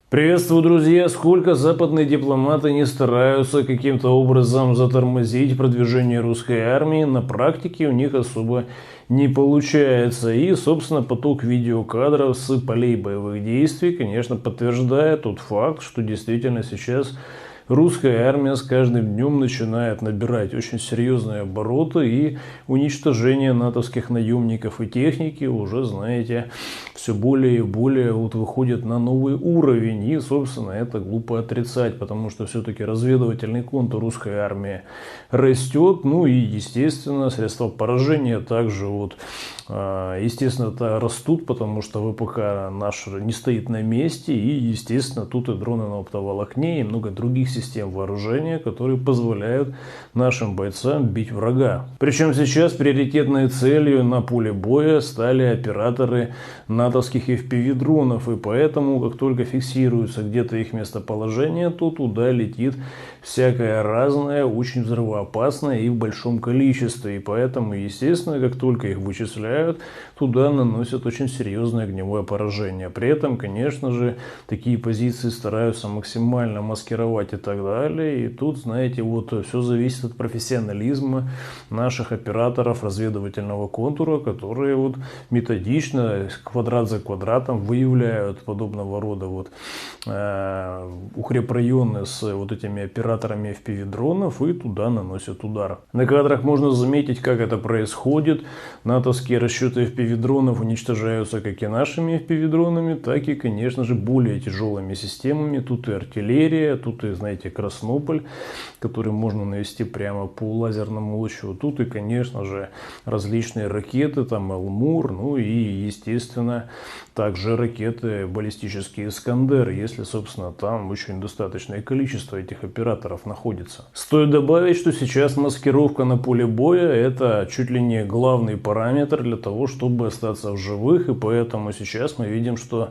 Приветствую, друзья! Сколько западные дипломаты не стараются каким-то образом затормозить продвижение русской армии, на практике у них особо не получается. И, собственно, поток видеокадров с полей боевых действий, конечно, подтверждает тот факт, что действительно сейчас русская армия с каждым днем начинает набирать очень серьезные обороты, и уничтожение натовских наемников и техники уже, знаете, все более и более выходит на новый уровень. И, собственно, это глупо отрицать, потому что все-таки разведывательный контур русской армии растет. Ну и, естественно, средства поражения также естественно, это растут, потому что ВПК наш не стоит на месте. И, естественно, тут и дроны на оптоволокне, и много других систем вооружения, которые позволяют нашим бойцам бить врага. Причем сейчас приоритетной целью на поле боя стали операторы натовских FPV-дронов. И поэтому, как только фиксируется где-то их местоположение, то туда летит всякое разное, очень взрывоопасное и в большом количестве. И поэтому, естественно, как только их вычисляют, туда наносят очень серьезное огневое поражение. При этом, конечно же, такие позиции стараются максимально маскировать и так далее. И тут, знаете, все зависит от профессионализма наших операторов разведывательного контура, которые методично, квадрат за квадратом, выявляют подобного рода укрепрайоны с этими операторами FPV-дронов и туда наносят удар. На кадрах можно заметить, как это происходит. Натовские расчеты FPV-дронов уничтожаются как и нашими FPV-дронами, так и, конечно же, более тяжелыми системами. Тут и артиллерия, тут и, знаете, Краснополь, который можно навести прямо по лазерному лучу. Тут и, конечно же, различные ракеты, там Элмур, ну и, естественно, также ракеты баллистические Искандер, если, собственно, там очень достаточное количество этих операторов находится. Стоит добавить, что сейчас маскировка на поле боя – это чуть ли не главный параметр для того, чтобы остаться в живых, и поэтому сейчас мы видим, что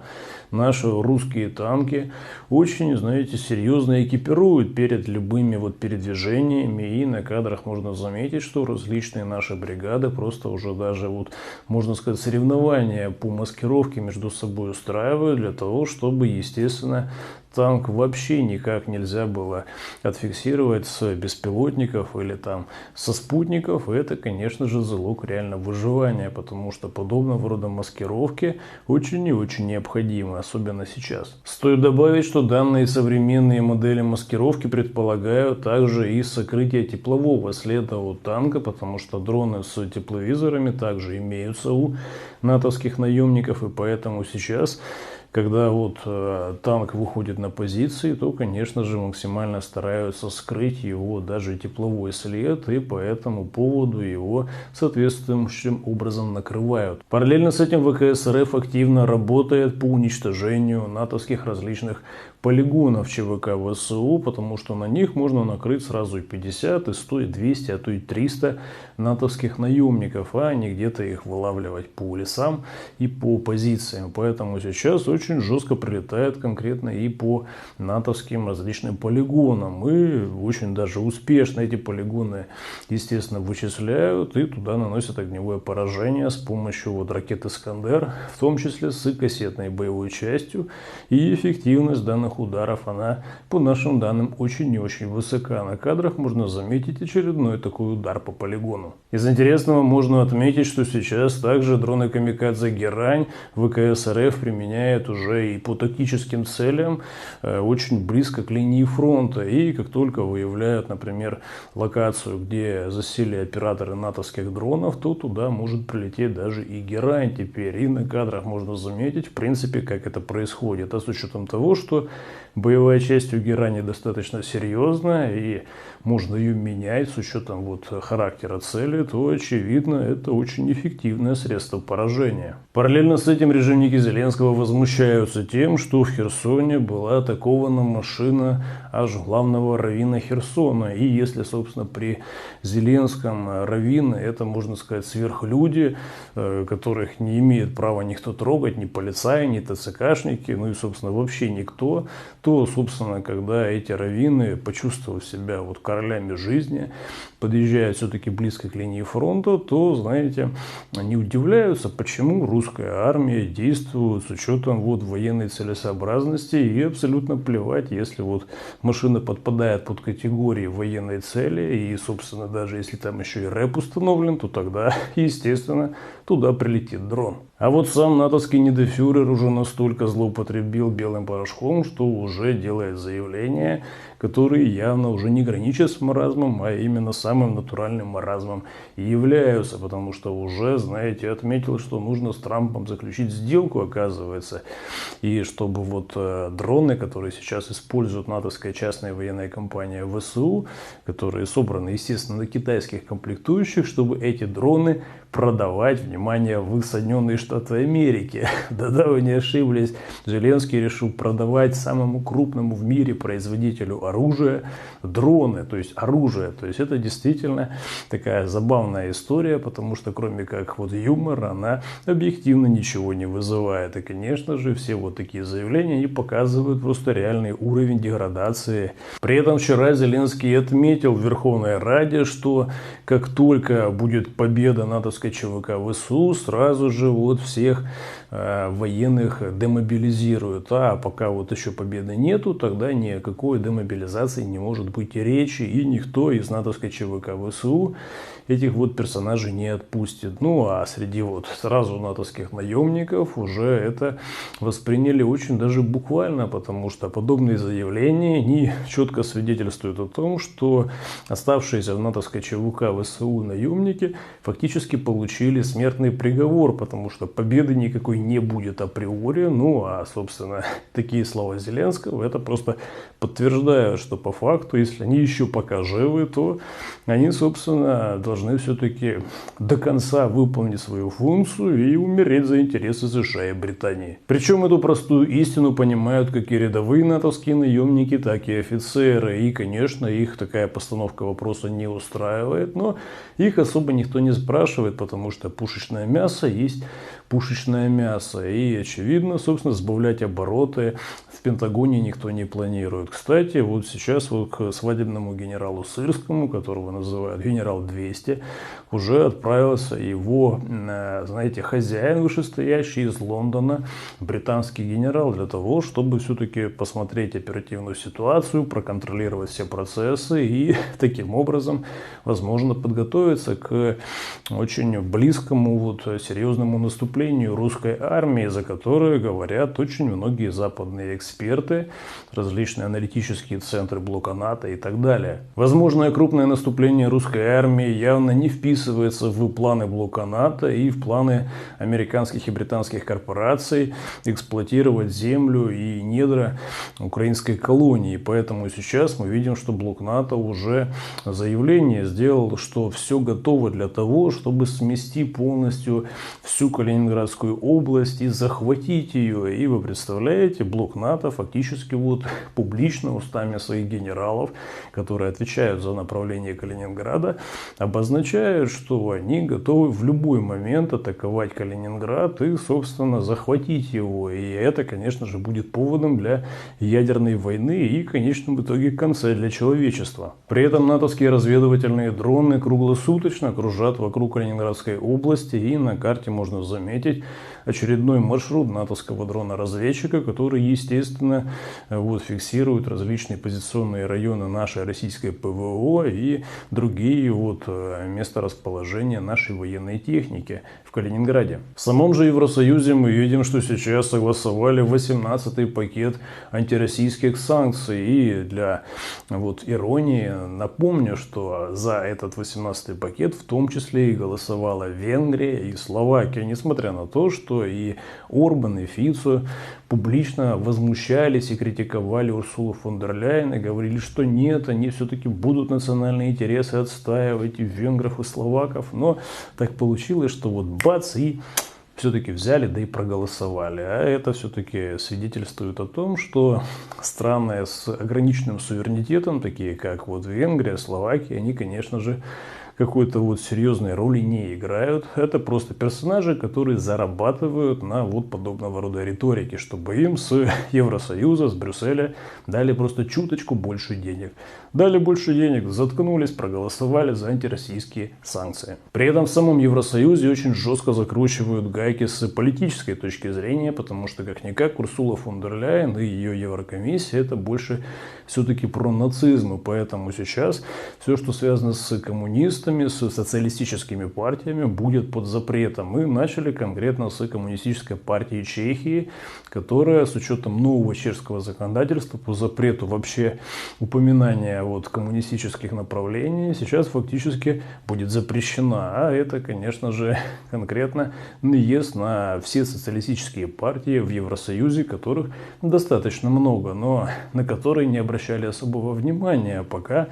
наши русские танки очень, знаете, серьезно экипируют перед любыми передвижениями, и на кадрах можно заметить, что различные наши бригады просто уже даже можно сказать, соревнования по маскировке между собой устраивают для того, чтобы, естественно, танк вообще никак нельзя было отфиксировать с беспилотников или там со спутников. И это, конечно же, залог реально выживания, потому что подобного рода маскировки очень и очень необходимы, особенно сейчас. Стоит добавить, что данные современные модели маскировки предполагают также и сокрытие теплового следа у танка, потому что дроны с тепловизорами также имеются у натовских наемников, и поэтому сейчас, когда танк выходит на позиции, то, конечно же, максимально стараются скрыть его даже тепловой след, и по этому поводу его соответствующим образом накрывают. Параллельно с этим ВКС РФ активно работает по уничтожению натовских различных полигонов ЧВК ВСУ, потому что на них можно накрыть сразу и 50, и 100, и 200, а то и 300 натовских наемников, а не где-то их вылавливать по лесам и по позициям. Поэтому сейчас очень жестко прилетает конкретно и по натовским различным полигонам. И очень даже успешно эти полигоны, естественно, вычисляют и туда наносят огневое поражение с помощью ракет Искандер, в том числе с кассетной боевой частью. И эффективность данных ударов, она, по нашим данным, очень и очень высока. На кадрах можно заметить очередной такой удар по полигону. Из интересного можно отметить, что сейчас также дроны Камикадзе Герань ВКС РФ применяет уже и по тактическим целям очень близко к линии фронта. И как только выявляют, например, локацию, где засели операторы натовских дронов, то туда может прилететь даже и Герань теперь. И на кадрах можно заметить, в принципе, как это происходит. А с учетом того, что боевая часть у Герани достаточно серьезная и можно ее менять с учетом характера цели, то, очевидно, это очень эффективное средство поражения. Параллельно с этим режимники Зеленского возмущаются тем, что в Херсоне была атакована машина аж главного раввина Херсона. И если, собственно, при Зеленском раввины, это, можно сказать, сверхлюди, которых не имеет права никто трогать, ни полицаи, ни ТЦКшники, ну и, собственно, вообще никто, то, собственно, когда эти раввины, почувствовав себя королями жизни, подъезжают все-таки близко к линии фронта, то, знаете, они удивляются, почему русская армия действует с учетом вот военной целесообразности, и абсолютно плевать, если вот машина подпадает под категории военной цели, и, собственно, даже если там еще и рэп установлен, то тогда, естественно, туда прилетит дрон. А вот сам натовский недофюрер уже настолько злоупотребил белым порошком, что уже делает заявления, которые явно уже не граничат с маразмом, а именно самым натуральным маразмом и являются, потому что уже, знаете, отметил, что нужно с Трампом заключить сделку, оказывается, и чтобы вот дроны, которые сейчас используют натовская частная военная компания ВСУ, которые собраны, естественно, на китайских комплектующих, чтобы эти дроны продавать, внимание, в Соединенные Штаты Америки. Да-да, вы не ошиблись. Зеленский решил продавать самому крупному в мире производителю оружия дроны, то есть оружие. То есть это действительно такая забавная история, потому что кроме как вот юмора, она объективно ничего не вызывает. И, конечно же, все вот такие заявления, они показывают просто реальный уровень деградации. При этом вчера Зеленский отметил в Верховной Раде, что как только будет победа натовской ЧВК ВСУ, сразу же вот всех военных демобилизируют. А пока вот еще победы нету, тогда ни о какой демобилизации не может быть и речи, и никто из натовской ЧВК ВСУ этих вот персонажей не отпустит. Ну а среди вот сразу натовских наемников уже это восприняли очень даже буквально, потому что подобные заявления не четко свидетельствуют о том, что оставшиеся в натовской ЧВК ВСУ наемники фактически получили смертный приговор, потому что победы никакой не будет априори. Ну а собственно такие слова Зеленского это просто подтверждают, что по факту, если они еще пока живы, то они собственно должны все-таки до конца выполнить свою функцию и умереть за интересы США и Британии. Причем эту простую истину понимают как и рядовые натовские наемники, так и офицеры. И, конечно, их такая постановка вопроса не устраивает, но их особо никто не спрашивает, потому что пушечное мясо есть пушечное мясо. И, очевидно, собственно, сбавлять обороты в Пентагоне никто не планирует. Кстати, вот сейчас вот к свадебному генералу Сырскому, которого называют генерал 200, уже отправился его, знаете, хозяин вышестоящий из Лондона, британский генерал, для того, чтобы все-таки посмотреть оперативную ситуацию, проконтролировать все процессы и таким образом, возможно, подготовиться к очень близкому, вот, серьезному наступлению русской армии, за которое говорят очень многие западные эксперты, различные аналитические центры блока НАТО и так далее. Возможное крупное наступление русской армии явно не вписывается в планы блока НАТО и в планы американских и британских корпораций эксплуатировать землю и недра украинской колонии. Поэтому сейчас мы видим, что блок НАТО уже заявление сделал, что все готово для того, чтобы смести полностью всю Калининградскую область и захватить ее. И вы представляете, блок НАТО фактически вот публично устами своих генералов, которые отвечают за направление Калининграда, обозначают, что они готовы в любой момент атаковать Калининград и, собственно, захватить его. И это, конечно же, будет поводом для ядерной войны и, в конечном итоге, конца для человечества. При этом натовские разведывательные дроны круглосуточно кружат вокруг Калининградской области, и на карте можно заметить очередной маршрут натовского дрона-разведчика, который, естественно, вот, фиксирует различные позиционные районы нашей российской ПВО и другие вот места расположения нашей военной техники в Калининграде. В самом же Евросоюзе мы видим, что сейчас согласовали 18-й пакет антироссийских санкций. И для вот иронии напомню, что за этот 18-й пакет в том числе и голосовала Венгрия и Словакия, несмотря на то, что и Орбан, и Фицо публично возмущались и критиковали Урсулу фон дер Ляйен и говорили, что нет, они все-таки будут национальные интересы отстаивать и венгров, и словаков. Но так получилось, что вот бац, и все-таки взяли, да и проголосовали. А это все-таки свидетельствует о том, что страны с ограниченным суверенитетом, такие как вот Венгрия, Словакия, они, конечно же, какой-то вот серьезной роли не играют. Это просто персонажи, которые зарабатывают на вот подобного рода риторике, чтобы им с Евросоюза, с Брюсселя дали просто чуточку больше денег. Дали больше денег, заткнулись, проголосовали за антироссийские санкции. При этом в самом Евросоюзе очень жестко закручивают гайки с политической точки зрения, потому что как-никак Урсула фон дер Ляйен и ее Еврокомиссия это больше все-таки про нацизм. И поэтому сейчас все, что связано с коммунистами, с социалистическими партиями, будет под запретом. Мы начали конкретно с коммунистической партии Чехии, которая с учетом нового чешского законодательства по запрету вообще упоминания вот коммунистических направлений сейчас фактически будет запрещена. А это, конечно же, конкретно наезд на все социалистические партии в Евросоюзе, которых достаточно много, но на которые не обращали особого внимания, пока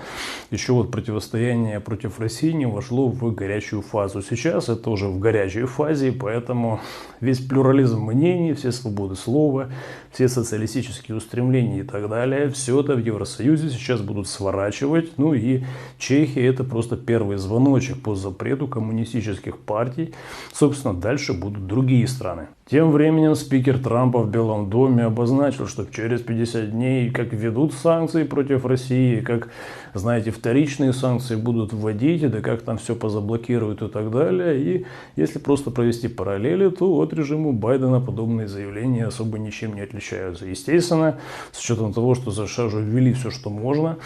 еще вот противостояние против России не вошло в горячую фазу. Сейчас это уже в горячей фазе, поэтому весь плюрализм мнений, все свободы слова, все социалистические устремления и так далее, все это в Евросоюзе сейчас будут сворачивать. Ну и Чехия это просто первый звоночек по запрету коммунистических партий. Собственно, дальше будут другие страны. Тем временем спикер Трампа в Белом доме обозначил, что через 50 дней как введут санкции против России, как, знаете, вторичные санкции будут вводить, да как там все позаблокируют и так далее. И если просто провести параллели, то от режима Байдена подобные заявления особо ничем не отличаются. Естественно, с учетом того, что США уже ввели все, что можно,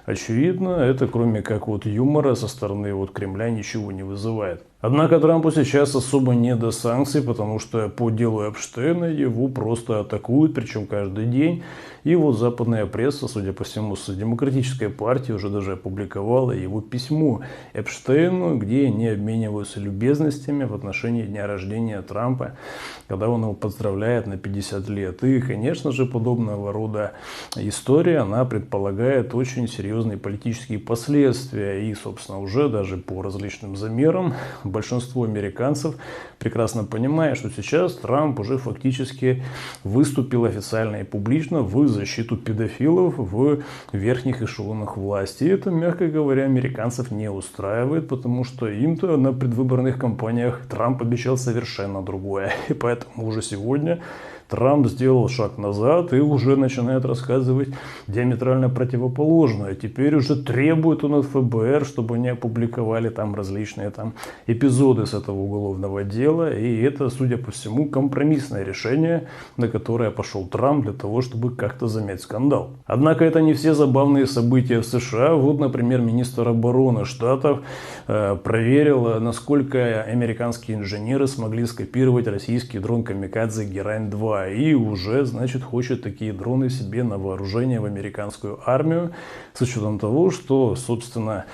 очевидно, это кроме как вот юмора со стороны вот Кремля ничего не вызывает. Однако Трампу сейчас особо не до санкций, потому что по делу Эпштейна его просто атакуют, причем каждый день. И вот западная пресса, судя по всему, с демократической партии уже даже опубликовала его письмо Эпштейну, где они обмениваются любезностями в отношении дня рождения Трампа, когда он его поздравляет на 50 лет. И, конечно же, подобного рода история, она предполагает очень серьезные политические последствия. И, собственно, уже даже по различным замерам большинство американцев прекрасно понимает, что сейчас Трамп уже фактически выступил официально и публично в защиту педофилов в верхних эшелонах власти. И это, мягко говоря, американцев не устраивает, потому что им-то на предвыборных кампаниях Трамп обещал совершенно другое. И поэтому уже сегодня Трамп сделал шаг назад и уже начинает рассказывать диаметрально противоположное. Теперь уже требует он от ФБР, чтобы они опубликовали там различные там эпизоды с этого уголовного дела. И это, судя по всему, компромиссное решение, на которое пошел Трамп для того, чтобы как-то замять скандал. Однако это не все забавные события в США. Вот, например, министр обороны штатов проверил, насколько американские инженеры смогли скопировать российский дрон «Камикадзе» Герань-2. И уже, значит, хочет такие дроны себе на вооружение в американскую армию, с учетом того, что, собственно,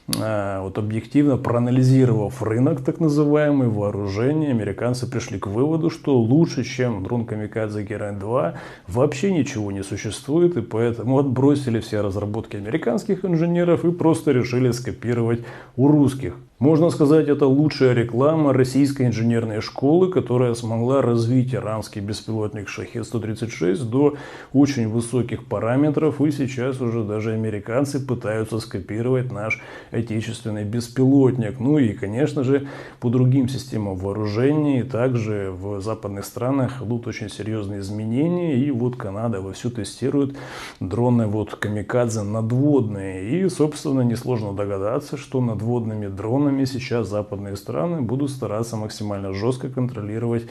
вот объективно проанализировав рынок так называемый вооружения, американцы пришли к выводу, что лучше, чем дрон «Камикадзе» Герань-2, вообще ничего не существует, и поэтому отбросили все разработки американских инженеров и просто решили скопировать у русских. Можно сказать, это лучшая реклама российской инженерной школы, которая смогла развить иранский беспилотник «Шахед-136» до очень высоких параметров. И сейчас уже даже американцы пытаются скопировать наш отечественный беспилотник. Ну и, конечно же, по другим системам вооружений также в западных странах идут очень серьезные изменения. И вот Канада вовсю тестирует дроны вот «Камикадзе» надводные. И, собственно, несложно догадаться, что надводными дронами сейчас западные страны будут стараться максимально жестко контролировать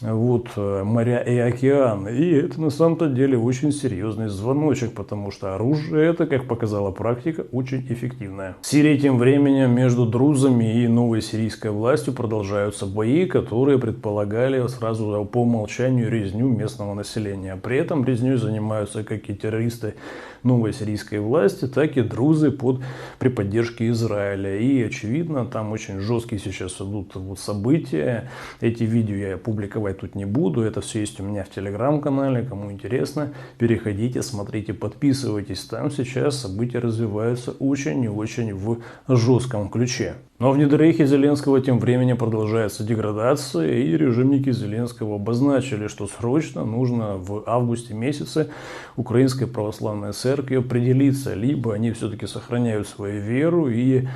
вот моря и океаны. И это на самом-то деле очень серьезный звоночек, потому что оружие это, как показала практика, очень эффективное. В Сирии тем временем между друзами и новой сирийской властью продолжаются бои, которые предполагали сразу по умолчанию резню местного населения. При этом резней занимаются как и террористы новой сирийской власти, так и друзы при поддержке Израиля. И очевидно, там очень жесткие сейчас идут вот события. Эти видео я публиковать тут не буду. Это все есть у меня в телеграм-канале. Кому интересно, переходите, смотрите, подписывайтесь. Там сейчас события развиваются очень и очень в жестком ключе. Но в Недорейхе Зеленского тем временем продолжается деградация, и режимники Зеленского обозначили, что срочно нужно в августе месяце Украинской Православной Церкви определиться, либо они все-таки сохраняют свою веру и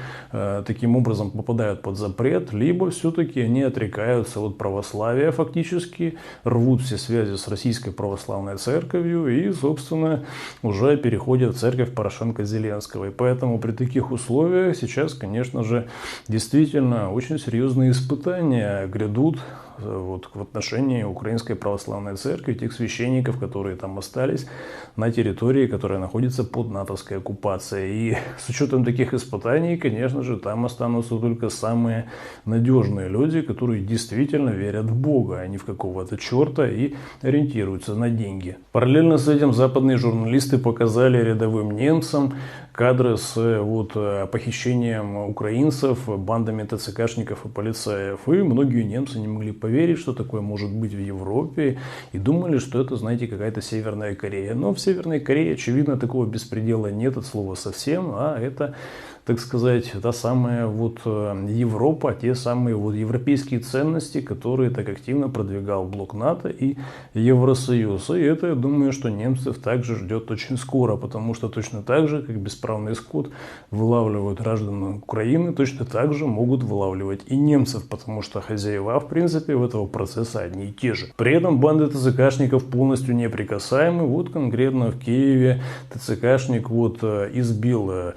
таким образом попадают под запрет, либо все-таки они отрекаются от православия фактически, рвут все связи с Российской Православной Церковью и, собственно, уже переходят в церковь Порошенко-Зеленского. И поэтому при таких условиях сейчас, конечно же, действительно очень серьезные испытания грядут вот в отношении Украинской Православной Церкви, тех священников, которые там остались на территории, которая находится под натовской оккупацией. И с учетом таких испытаний, конечно же, там останутся только самые надежные люди, которые действительно верят в Бога, а не в какого-то черта, и ориентируются на деньги. Параллельно с этим западные журналисты показали рядовым немцам кадры с похищением украинцев бандами ТЦКшников и полицаев. И многие немцы не могли поверить, что такое может быть в Европе, и думали, что это, знаете, какая-то Северная Корея. Но в Северной Корее, очевидно, такого беспредела нет от слова совсем, а это, так сказать, та самая Европа, те самые европейские ценности, которые так активно продвигал блок НАТО и Евросоюз. И это, я думаю, что немцев также ждет очень скоро, потому что точно так же, как бесправный скот вылавливают граждан Украины, точно так же могут вылавливать и немцев, потому что хозяева, в принципе, в этого процесса одни и те же. При этом банды ТЦКшников полностью неприкасаемы. Вот конкретно в Киеве ТЦКшник избил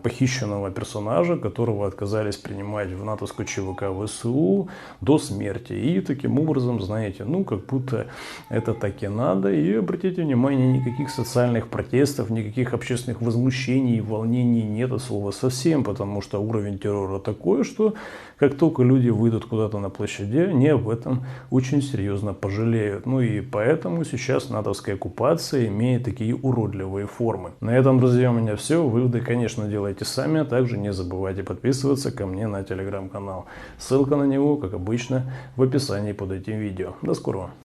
похищенного персонажа, которого отказались принимать в натовскую ЧВК ВСУ до смерти. И таким образом, знаете, как будто это так и надо. И обратите внимание, никаких социальных протестов, никаких общественных возмущений и волнений нет от слова совсем, потому что уровень террора такой, что как только люди выйдут куда-то на площади, они об этом очень серьезно пожалеют. И поэтому сейчас натовская оккупация имеет такие уродливые формы. На этом, друзья, у меня все. Выводы, конечно, делайте сами, а также не забывайте подписываться ко мне на телеграм-канал. Ссылка на него, как обычно, в описании под этим видео. До скорого!